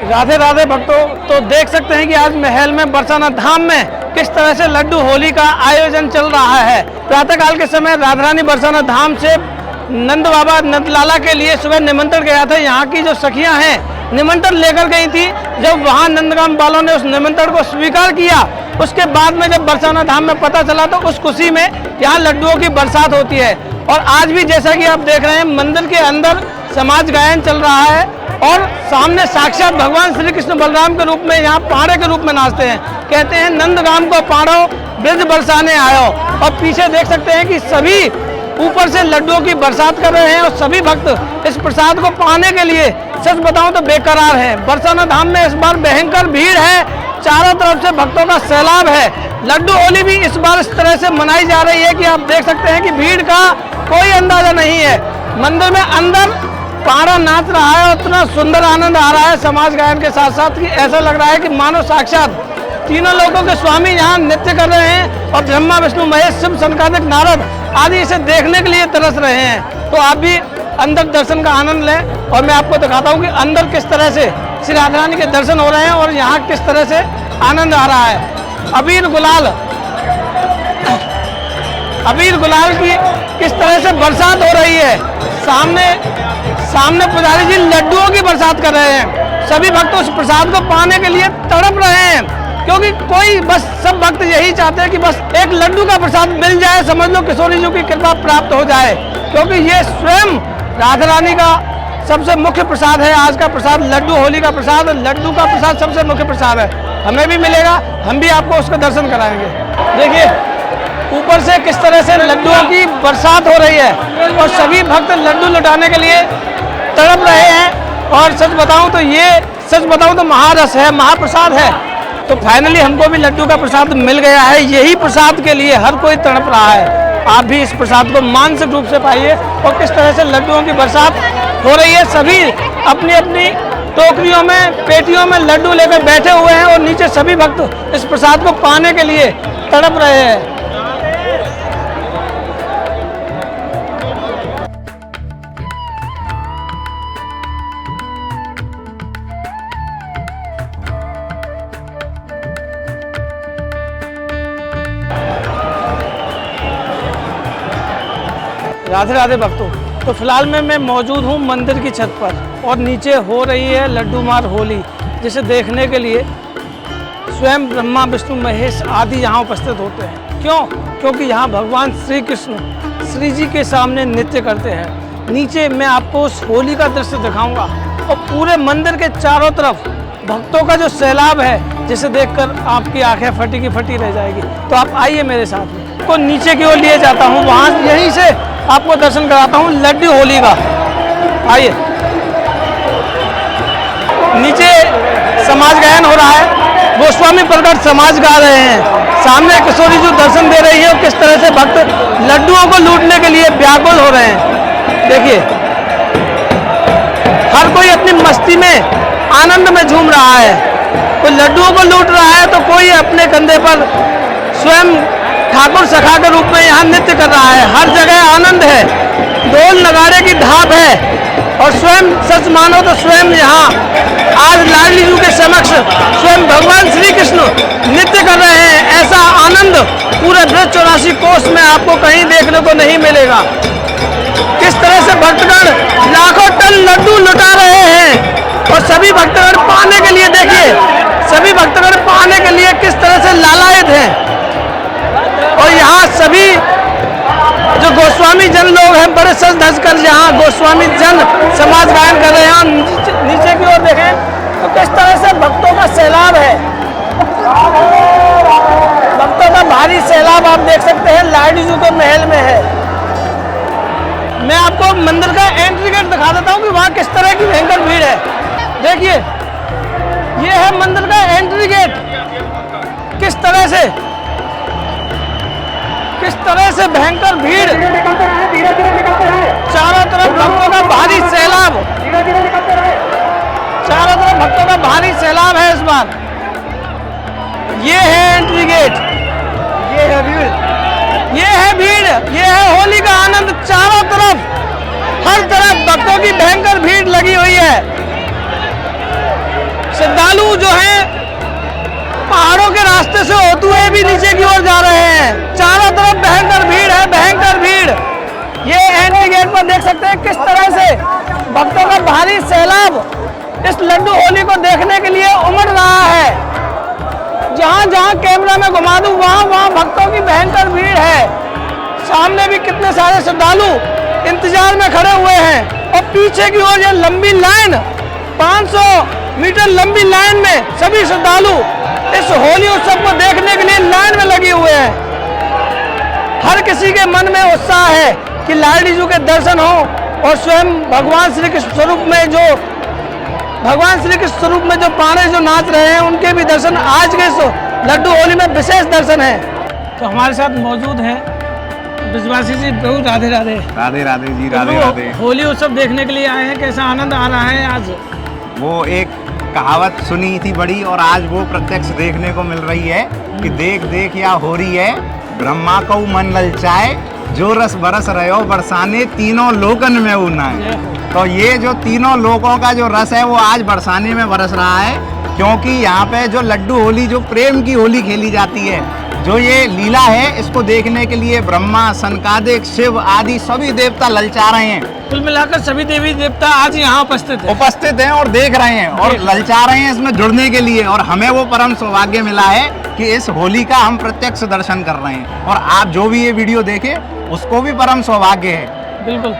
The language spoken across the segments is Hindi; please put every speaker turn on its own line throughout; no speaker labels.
राधे राधे भक्तों, तो देख सकते हैं कि आज महल में बरसाना धाम में किस तरह से लड्डू होली का आयोजन चल रहा है। प्रातःकाल के समय राधा रानी बरसाना धाम से नंद बाबा नंदलाला के लिए सुबह निमंत्रण गया था। यहाँ की जो सखियां हैं निमंत्रण लेकर गई थी। जब वहाँ नंदगाम वालों ने उस निमंत्रण को स्वीकार किया, उसके बाद में जब बरसाना धाम में पता चला तो उस खुशी में यहाँ लड्डुओं की बरसात होती है। और आज भी जैसा कि आप देख रहे हैं मंदिर के अंदर समाज गायन चल रहा है और सामने साक्षात भगवान श्री कृष्ण बलराम के रूप में यहाँ पाड़े के रूप में नाचते हैं। कहते हैं नंदगाम को पाड़ो ब्रज बरसाने आयो। और पीछे देख सकते हैं कि सभी ऊपर से लड्डुओं की बरसात कर रहे हैं और सभी भक्त इस प्रसाद को पाने के लिए सच बताऊं तो बेकरार हैं। बरसाना धाम में इस बार भयंकर भीड़ है, चारों तरफ से भक्तों का सैलाब है। लड्डू होली भी इस बार इस तरह से मनाई जा रही है कि आप देख सकते हैं कि भीड़ का कोई अंदाजा नहीं है। मंदिर में अंदर पाड़ा नाच रहा है, उतना सुंदर आनंद आ रहा है समाज गायन के साथ साथ कि ऐसा लग रहा है कि मानो साक्षात तीनों लोगों के स्वामी यहाँ नृत्य कर रहे हैं और ब्रह्मा विष्णु महेश शिव सनकादिक नारद आदि इसे देखने के लिए तरस रहे हैं। तो आप भी अंदर दर्शन का आनंद लें और मैं आपको दिखाता हूँ कि अंदर किस तरह से श्री राधा रानी के दर्शन हो रहे हैं और यहाँ किस तरह से आनंद आ रहा है। अबीर गुलाल की किस तरह से बरसात हो रही है। सामने पुजारी जी लड्डुओं की बरसात कर रहे हैं। सभी भक्त उस प्रसाद को पाने के लिए तड़प रहे हैं, क्योंकि कोई बस सब भक्त यही चाहते हैं कि बस एक लड्डू का प्रसाद मिल जाए, समझ लो किशोरी जी की कृपा प्राप्त हो जाए, क्योंकि ये स्वयं राधा रानी का सबसे मुख्य प्रसाद है। आज का प्रसाद लड्डू होली का प्रसाद, लड्डू का प्रसाद सबसे मुख्य प्रसाद है। हमें भी मिलेगा, हम भी आपको उसका दर्शन कराएंगे। देखिए ऊपर से किस तरह से लड्डुओं की बरसात हो रही है और सभी भक्त लड्डू लुटाने के लिए तड़प रहे हैं। और सच बताऊं तो महारस है, महाप्रसाद है। तो फाइनली हमको भी लड्डू का प्रसाद मिल गया है। यही प्रसाद के लिए हर कोई तड़प रहा है। आप भी इस प्रसाद को मानसिक रूप से पाइए और किस तरह से लड्डुओं की बरसात हो रही है। सभी अपनी अपनी टोकरियों में पेटियों में लड्डू लेकर बैठे हुए हैं और नीचे सभी भक्त इस प्रसाद को पाने के लिए तड़प रहे हैं। राधे राधे भक्तों, तो फिलहाल मैं मौजूद हूँ मंदिर की छत पर और नीचे हो रही है लड्डू मार होली, जिसे देखने के लिए स्वयं ब्रह्मा विष्णु महेश आदि यहाँ उपस्थित होते हैं। क्योंकि यहाँ भगवान श्री कृष्ण श्री जी के सामने नृत्य करते हैं। नीचे मैं आपको उस होली का दृश्य दिखाऊंगा और पूरे मंदिर के चारों तरफ भक्तों का जो सैलाब है, जिसे देखकर आपकी आंखें फटी की फटी रह जाएगी। तो आप आइए मेरे साथ में, तो नीचे की ओर लिए जाता हूँ, वहाँ यहीं से आपको दर्शन कराता हूँ लड्डू होली का। आइए, नीचे समाज गायन हो रहा है, गोस्वामी प्रकट समाज गा रहे हैं। सामने किशोरी जी दर्शन दे रही है और किस तरह से भक्त लड्डुओं को लूटने के लिए व्याकुल हो रहे हैं। देखिए हर कोई अपनी मस्ती में आनंद में झूम रहा है। कोई लड्डुओं को लूट रहा है तो कोई अपने कंधे पर स्वयं ठाकुर सखा के रूप में यहाँ नृत्य कर रहा है। हर जगह आनंद है, ढोल नगाड़े की ढाप है और स्वयं सच मानो तो स्वयं यहाँ आज लाडली जी के समक्ष स्वयं भगवान श्री कृष्ण नृत्य कर रहे हैं। ऐसा आनंद पूरे ब्रज 84 कोस में आपको कहीं देखने को नहीं मिलेगा। किस तरह से भक्तगण लाखों टन लड्डू लुटा रहे हैं और सभी भक्तगण पाने के लिए, देखिए सभी भक्तगण पाने के लिए किस तरह से लालायित हैं। और यहाँ सभी जो गोस्वामी जन लोग हैं बड़े सज धज कर यहाँ गोस्वामी जन समाज गायन कर रहे हैं। नीचे की ओर देखें तो किस तरह से भक्तों का सैलाब है, भक्तों का भारी सैलाब आप देख सकते हैं लाडली जी के महल में है। मैं आपको मंदिर का एंट्री गेट दिखा देता हूँ कि वहाँ किस तरह की भयंकर भीड़ है। देखिए ये है मंदिर का एंट्री गेट। किस तरह से भयंकर भीड़, चारों तरफ भक्तों का भारी सैलाब, चारों तरफ भक्तों का भारी सैलाब है इस बार। ये है एंट्री गेट, ये है भीड़, ये है होली का आनंद। चारों तरफ हर तरफ भक्तों की भयंकर भीड़ लगी हुई है। रास्ते से होते हुए भी नीचे की ओर जा रहे हैं। चारों तरफ भयंकर भीड़ है, भयंकर भीड़। ये एंट्री गेट पर देख सकते हैं किस तरह से भक्तों का भारी सैलाब इस लड्डू होली को देखने के लिए उमड़ रहा है। जहां जहां कैमरा में घुमा दूं वहां वहां भक्तों की भयंकर भीड़ है। सामने भी कितने सारे श्रद्धालु इंतजार में खड़े हुए हैं और पीछे की ओर ये लंबी लाइन 500 मीटर लंबी लाइन में सभी श्रद्धालु इस होली उत्सव को देखने के लिए लाइन में लगे हुए हैं। हर किसी के मन में उत्साह है कि लाडली जी के दर्शन हो और स्वयं भगवान श्री कृष्ण स्वरूप में जो पाणे जो नाच रहे हैं उनके भी दर्शन आज के लड्डू होली में विशेष दर्शन है। तो हमारे साथ मौजूद हैं ब्रजवासी जी। प्रभु राधे राधे।
राधे राधे जी, राधे राधे।
होली उत्सव देखने के लिए आए हैं, कैसा आनंद आ रहा है आज?
वो एक कहावत सुनी थी बड़ी और आज वो प्रत्यक्ष देखने को मिल रही है कि देख देख या हो रही है ब्रह्मा को मन ललचाए, जो रस बरस रहे हो बरसाने तीनों लोकन में उनाए। तो ये जो तीनों लोगों का जो रस है वो आज बरसाने में बरस रहा है, क्योंकि यहाँ पे जो लड्डू होली, जो प्रेम की होली खेली जाती है, जो ये लीला है, इसको देखने के लिए ब्रह्मा, सनकादिक, शिव आदि सभी देवता ललचा रहे हैं।
कुल मिलाकर सभी देवी देवता आज यहाँ उपस्थित हैं
और देख रहे हैं और ललचा रहे हैं इसमें जुड़ने के लिए। और हमें वो परम सौभाग्य मिला है कि इस होली का हम प्रत्यक्ष दर्शन कर रहे हैं और आप जो भी ये वीडियो देखे उसको भी परम सौभाग्य है।
बिल्कुल।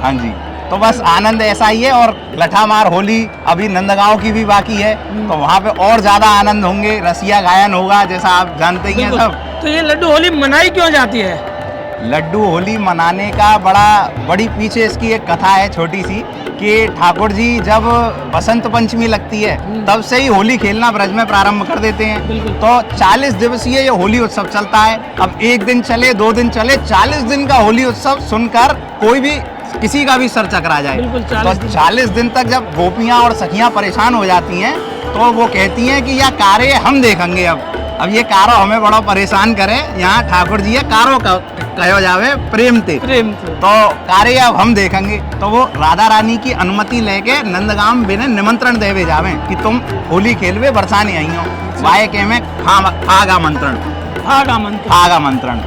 हाँ जी, तो बस आनंद ऐसा ही है। और लठामार होली अभी नंदगांव की भी बाकी है, तो वहाँ पे और ज्यादा आनंद होंगे, रसिया गायन होगा, जैसा आप जानते ही हैं सब।
तो ये लड्डू होली मनाई क्यों जाती है?
लड्डू होली मनाने का बड़ी पीछे इसकी एक कथा है छोटी सी, कि ठाकुर जी जब बसंत पंचमी लगती है तब से ही होली खेलना ब्रज में प्रारंभ कर देते हैं। तो 40 दिवसीय ये होली उत्सव चलता है। अब एक दिन चले, 2 दिन चले, 40 दिन का होली उत्सव सुनकर कोई भी किसी का भी सर चकरा जाए। तो 40 दिन तक जब गोपियां और सखियां परेशान हो जाती हैं तो वो कहती हैं कि यह कार्य हम देखेंगे। अब ये कारो हमें बड़ा परेशान करे, यहाँ ठाकुर जी है कारो कहो जावे प्रेम ते। तो कार्य अब हम देखेंगे। तो वो राधा रानी की अनुमति लेके नंदगांव बिने निमंत्रण देवे जावे कि तुम होली खेलवे बरसाने आई हो। वाये के में फाग आमंत्रण।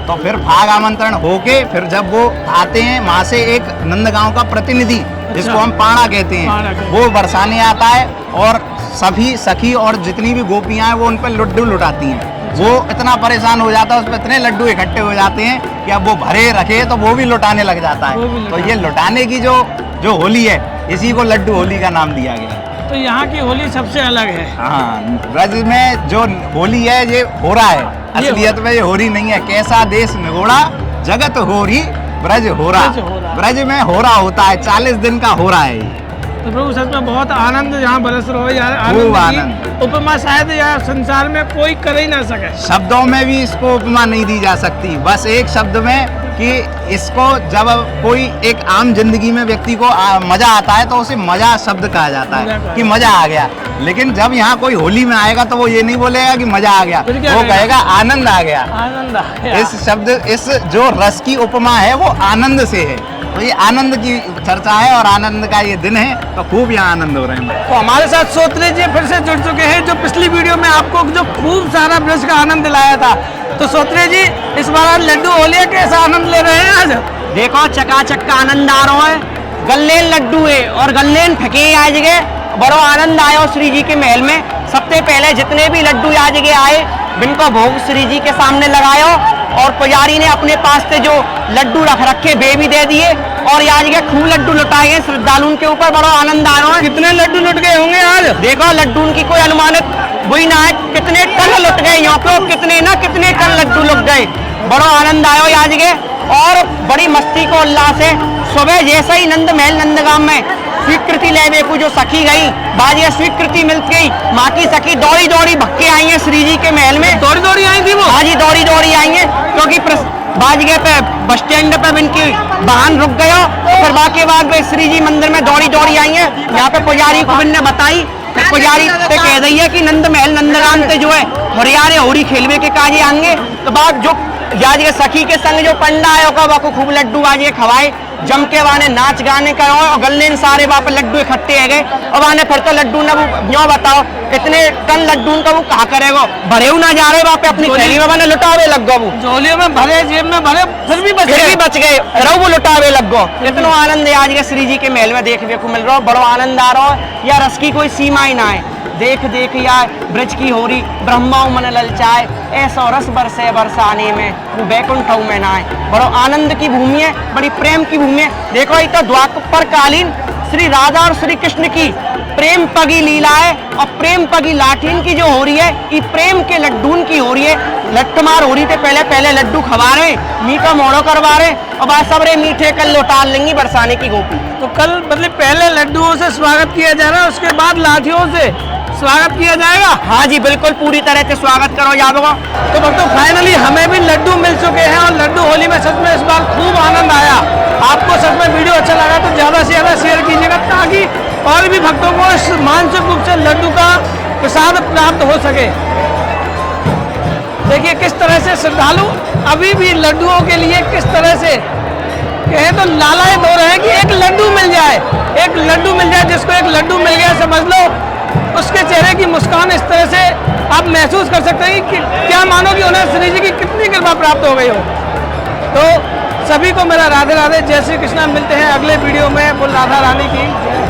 तो फिर फाग आमंत्रण होके फिर जब वो आते हैं वहां से एक नंदगांव का प्रतिनिधि, जिसको हम पाणा कहते हैं, वो बरसाने आता है और सभी सखी और जितनी भी गोपियां हैं वो उन पर लड्डू लुटाती हैं। वो इतना परेशान हो जाता है, उस पर इतने लड्डू इकट्ठे हो जाते हैं कि अब वो भरे रखे तो वो भी लुटाने लग जाता है। तो ये लुटाने की जो होली है, इसी को लड्डू होली का नाम दिया गया है।
तो यहाँ की होली सबसे अलग है।
हाँ, ब्रज में जो होली है ये हो रहा है, असलियत में ये होरी नहीं है। कैसा देश निगोड़ा जगत होरी ब्रज हो रहा। ब्रज में हो रहा होता है, 40 दिन का हो रहा है।
तो प्रभु सच में बहुत आनंद यहाँ बरस रहा है यार।
आनंद
उपमा शायद यार संसार में कोई कर ही ना सके।
शब्दों में भी इसको उपमा नहीं दी जा सकती। बस एक शब्द में कि इसको जब कोई एक आम जिंदगी में व्यक्ति को मजा आता है तो उसे मजा शब्द कहा जाता है कि मजा आ गया। लेकिन जब यहाँ कोई होली में आएगा तो वो ये नहीं बोलेगा कि मजा आ गया, वो कहेगा आनंद आ गया।
आनंद आ गया।
इस शब्द, इस जो रस की उपमा है वो आनंद से है। तो ये आनंद की चर्चा है और आनंद का ये दिन है, तो खूब यहाँ आनंद हो रहे हैं।
तो हमारे साथ सोत्रे जी फिर से जुड़ चुके हैं, जो पिछली वीडियो में आपको जो खूब सारा ब्रज का आनंद दिलाया था। तो सोत्रे जी इस बार लड्डू होली कैसा आनंद ले रहे हैं आज?
देखो चकाचक का आनंद आ रहा है। गल्लेन लड्डू है और गल्लेन फेंके आज के बड़ो आनंद आयो श्री जी के महल में। सबसे पहले जितने भी लड्डू आज के आए बिनको भोग श्री जी के सामने लगायो और पुजारी ने अपने पास से जो लड्डू रख रखे वे भी दे दिए और आज के खूब लड्डू लुटाए गए श्रद्धालुओं के ऊपर। बड़ा आनंद आ रहा है।
कितने लड्डू लुट गए होंगे आज?
देखो लड्डू की कोई अनुमानित वही ना है, कितने टन लुट गए यहाँ पे, कितने टन लड्डू लुट गए। बड़ा आनंद आयो आज के और बड़ी मस्ती को उल्लास है। सुबह जैसे ही नंद महल नंदगांव में स्वीकृति लेवे को जो सखी गई, बाजी स्वीकृति मिल गई, माँ की सखी दौड़ी दौड़ी भक्के आई है श्री जी के महल में।
दौड़ी आई थी वो?
हाँ जी, दौड़ी आई है, क्योंकि बाजगे पे बस स्टैंड पे इनकी वाहन रुक गया। फिर बाकी बाद वे श्री जी मंदिर में दौड़ी आई है। यहाँ पे पुजारी को ने बताई, पुजारी से कह रही है कि नंद महल नंदगांव से जो है हरियारे होली खेलवे के काजे आएंगे। तो बात जो आज के सखी के संग जो पंडा आयो का खूब लड्डू आज खवाए जम के वाने नाच गाने का और गले सारे वहाँ पे लड्डू इकट्ठे है गए और वाने फिर तो लड्डू ना वो यो बताओ इतने टन लड्डू का वो कहा करेगा भरे ना जा रहे वहाँ पे अपनी थैली में वाने लुटावे लग गो वो
झोलियों में भरे, जेब में भरे, फिर भी
बच गए वो लुटावे लग गो। इतना आनंद है आज के श्री जी के महल में देखने को मिल रहा है, बड़ा आनंद आ रहा है। या रस की कोई सीमा ही ना है। देख देख या ब्रज की होरी ब्रह्माओं मन ललचाए, ऐसा रस बरसे बरसाने में वो बैकुंठ में ना है। बड़ा आनंद की भूमि है, बड़ी प्रेम की भूमि है। देखो इतना द्वापर कालीन श्री राधा और श्री कृष्ण की प्रेम पगी लीला है और प्रेम पगी लाठीन की जो हो रही है ये प्रेम के लड्डून की हो रही है। लट्ठमार हो रही थे पहले लड्डू खवा रहे, मीठा मोड़ो करवा रहे और बाद सबरे मीठे कल लौटा लेंगी बरसाने की गोपी।
तो कल मतलब पहले लड्डुओं से स्वागत किया जा रहा है, उसके बाद लाठियों से स्वागत किया जाएगा।
हाँ जी बिल्कुल पूरी तरह से स्वागत करो जाओगे।
तो भक्तों फाइनली हमें भी लड्डू मिल चुके हैं और लड्डू होली में सच में इस बार खूब आनंद आया। आपको सच में वीडियो अच्छा लगा तो ज़्यादा से ज़्यादा शेयर कीजिएगा ताकि और भी भक्तों को इस मानसिक रूप से लड्डू का प्रसाद प्राप्त हो सके। देखिए किस तरह से श्रद्धालु अभी भी लड्डुओं के लिए किस तरह से कहें तो लालायित हो रहे हैं कि एक लड्डू मिल जाए, एक लड्डू मिल जाए। जिसको एक लड्डू मिल गया समझ लो उसके चेहरे की मुस्कान इस तरह से आप महसूस कर सकते हैं कि क्या मानो कि उन्हें श्री जी की कितनी कृपा प्राप्त हो गई हो। तो सभी को मेरा राधे राधे, जय श्री कृष्णा। मिलते हैं अगले वीडियो में। बोल राधा रानी की जय।